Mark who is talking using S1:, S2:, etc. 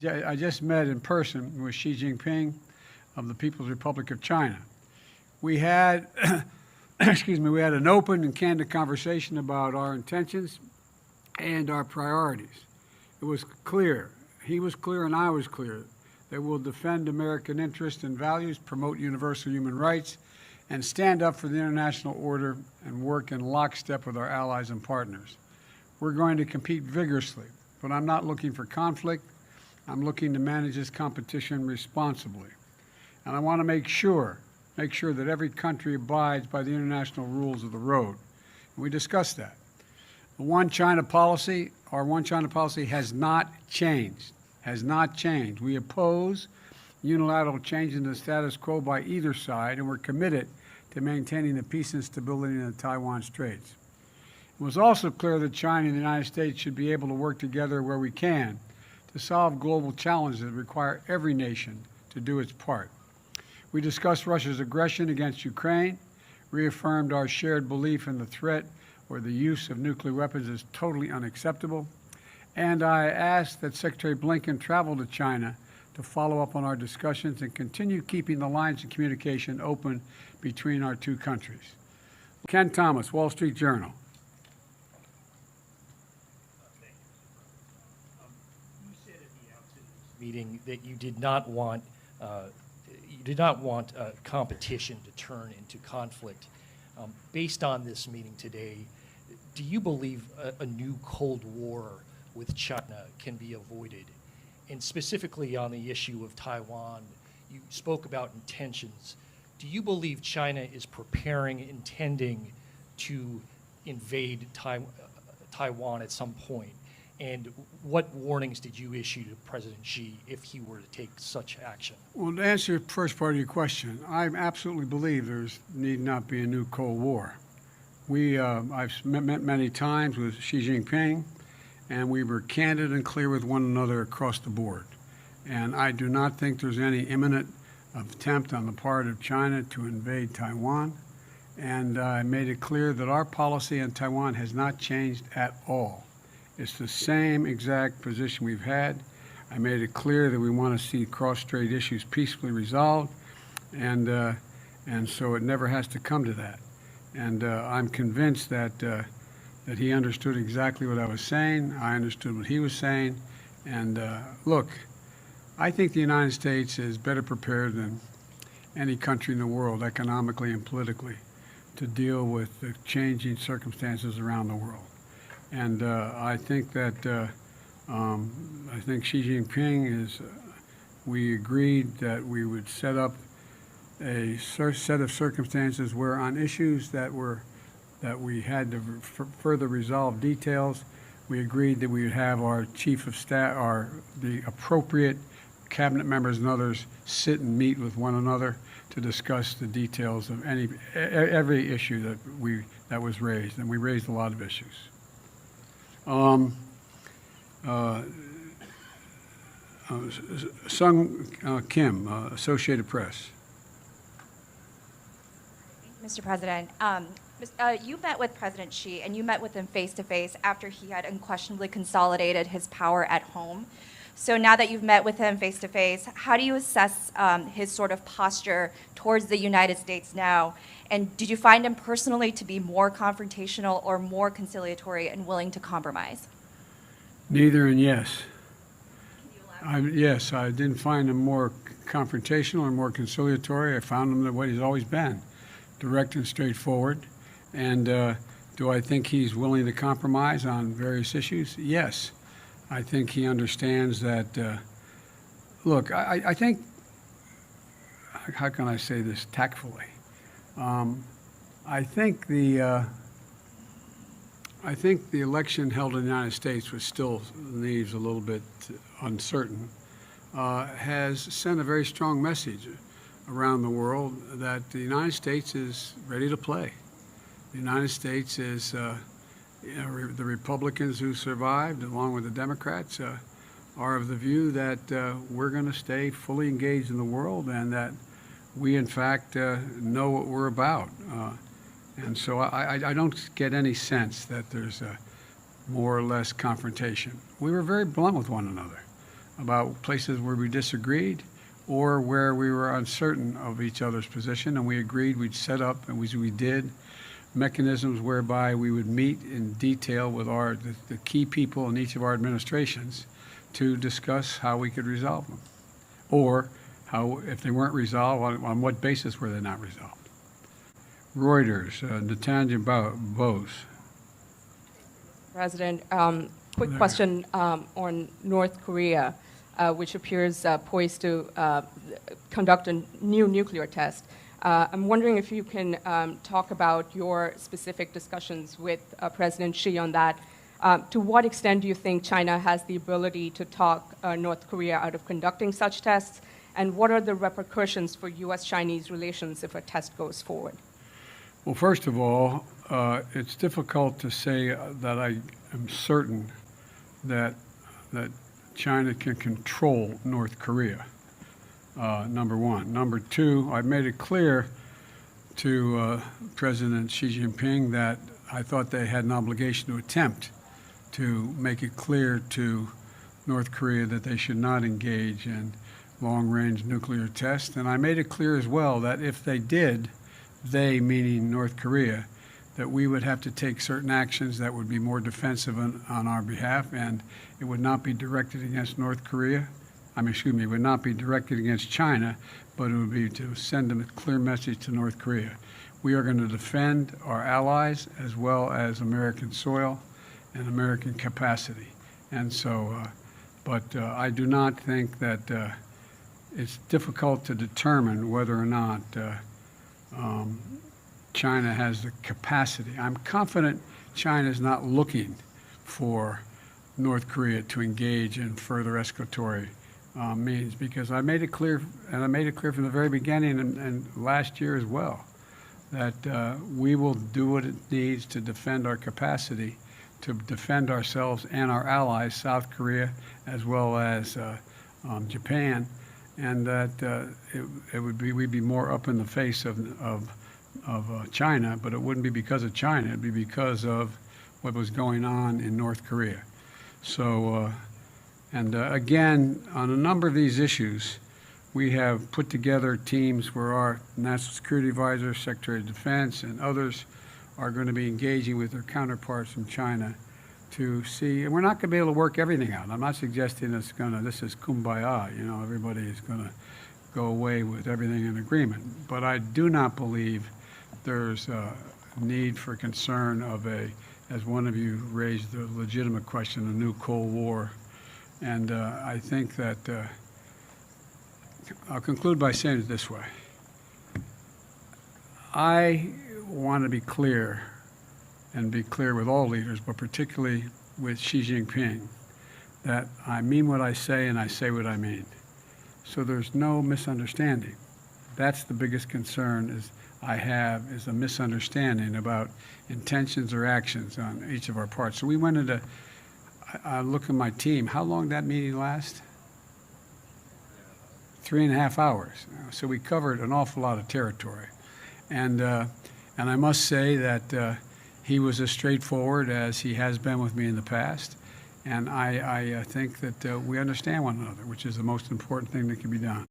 S1: Yeah, I just met in person with Xi Jinping of the People's Republic of China. We had, excuse me, we had an open and candid conversation about our intentions and our priorities. It was clear, he was clear and I was clear, that we'll defend American interests and values, promote universal human rights, and stand up for the international order and work in lockstep with our allies and partners. We're going to compete vigorously, but I'm not looking for conflict. I'm looking to manage this competition responsibly. And I want to make sure that every country abides by the international rules of the road. And we discussed that. The One China policy, our One China policy has not changed, We oppose unilateral change in the status quo by either side, and we're committed to maintaining the peace and stability in the Taiwan Straits. It was also clear that China and the United States should be able to work together where we can to solve global challenges that require every nation to do its part. We discussed Russia's aggression against Ukraine, reaffirmed our shared belief in the threat or the use of nuclear weapons is totally unacceptable, and I asked that Secretary Blinken travel to China to follow up on our discussions and continue keeping the lines of communication open between our two countries. Ken Thomas, Wall Street Journal.
S2: Meeting that you did not want competition to turn into conflict. Based on this meeting today, do you believe a new Cold War with China can be avoided? And specifically on the issue of Taiwan, you spoke about intentions. Do you believe China is intending to invade Taiwan at some point? And what warnings did you issue to President Xi if he were to take such action?
S1: Well, to answer the first part of your question, I absolutely believe there need not be a new Cold War. I've met many times with Xi Jinping, and we were candid and clear with one another across the board. And I do not think there's any imminent attempt on the part of China to invade Taiwan. And I made it clear that our policy on Taiwan has not changed at all. It's the same exact position we've had. I made it clear that we want to see cross-strait issues peacefully resolved, and so it never has to come to that. And I'm convinced that he understood exactly what I was saying. I understood what he was saying. And look, I think the United States is better prepared than any country in the world, economically and politically, to deal with the changing circumstances around the world. And I think that Xi Jinping we agreed that we would set up a set of circumstances where on issues that we had to further resolve details, we agreed that we would have our chief of staff, the appropriate cabinet members and others sit and meet with one another to discuss the details of every issue that was raised, and we raised a lot of issues. Sung Kim, Associated Press.
S3: Mr. President, you met with President Xi, and you met with him face-to-face after he had unquestionably consolidated his power at home. So now that you've met with him face-to-face, how do you assess his sort of posture towards the United States now? And did you find him personally to be more confrontational or more conciliatory and willing to compromise?
S1: Neither and yes. Yes, I didn't find him more confrontational or more conciliatory. I found him the way he's always been, direct and straightforward. And do I think he's willing to compromise on various issues? Yes. I think he understands that, look, I think, how can I say this tactfully? I think the election held in the United States, which still leaves a little bit uncertain, has sent a very strong message around the world that the United States is ready to play. The United States is, the Republicans who survived, along with the Democrats, are of the view that we're going to stay fully engaged in the world and that we, in fact, know what we're about. And so I don't get any sense that there's more or less confrontation. We were very blunt with one another. about places where we disagreed or where we were uncertain of each other's position, and we agreed we'd set up, and we did, mechanisms whereby we would meet in detail with the key people in each of our administrations to discuss how we could resolve them, or how, if they weren't resolved, on what basis were they not resolved. Reuters, Natanja Bose.
S4: President, quick question on North Korea, which appears poised to conduct a new nuclear test. I'm wondering if you can talk about your specific discussions with President Xi on that. To what extent do you think China has the ability to talk North Korea out of conducting such tests? And what are the repercussions for U.S.-Chinese relations if a test goes forward?
S1: Well, first of all, it's difficult to say that I am certain that China can control North Korea, number one. Number two, I've made it clear to President Xi Jinping that I thought they had an obligation to attempt to make it clear to North Korea that they should not engage in long-range nuclear tests. And I made it clear as well that if they did, they, meaning North Korea, that we would have to take certain actions that would be more defensive on our behalf, and it would not be directed against North Korea. It would not be directed against China, but it would be to send them a clear message to North Korea. We are going to defend our allies as well as American soil and American capacity. And so, I do not think that it's difficult to determine whether or not China has the capacity. I'm confident China is not looking for North Korea to engage in further escalatory means, because I made it clear, and I made it clear from the very beginning and last year as well, that we will do what it needs to defend our capacity, to defend ourselves and our allies, South Korea as well as Japan, and that we'd be more up in the face of China, but it wouldn't be because of China. It'd be because of what was going on in North Korea. So, again, on a number of these issues, we have put together teams where our National Security Advisor, Secretary of Defense, and others are going to be engaging with their counterparts from China to see, and we're not going to be able to work everything out. I'm not suggesting this is kumbaya, everybody is going to go away with everything in agreement. But I do not believe there's a need for concern of as one of you raised the legitimate question, a new Cold War. And I think that, I'll conclude by saying it this way. I want to be clear, and be clear with all leaders, but particularly with Xi Jinping, that I mean what I say and I say what I mean. So there's no misunderstanding. That's the biggest concern I have is a misunderstanding about intentions or actions on each of our parts. So we went into, I look at my team, how long did that meeting last? 3.5 hours. So we covered an awful lot of territory. And I must say that he was as straightforward as he has been with me in the past. And I think that we understand one another, which is the most important thing that can be done.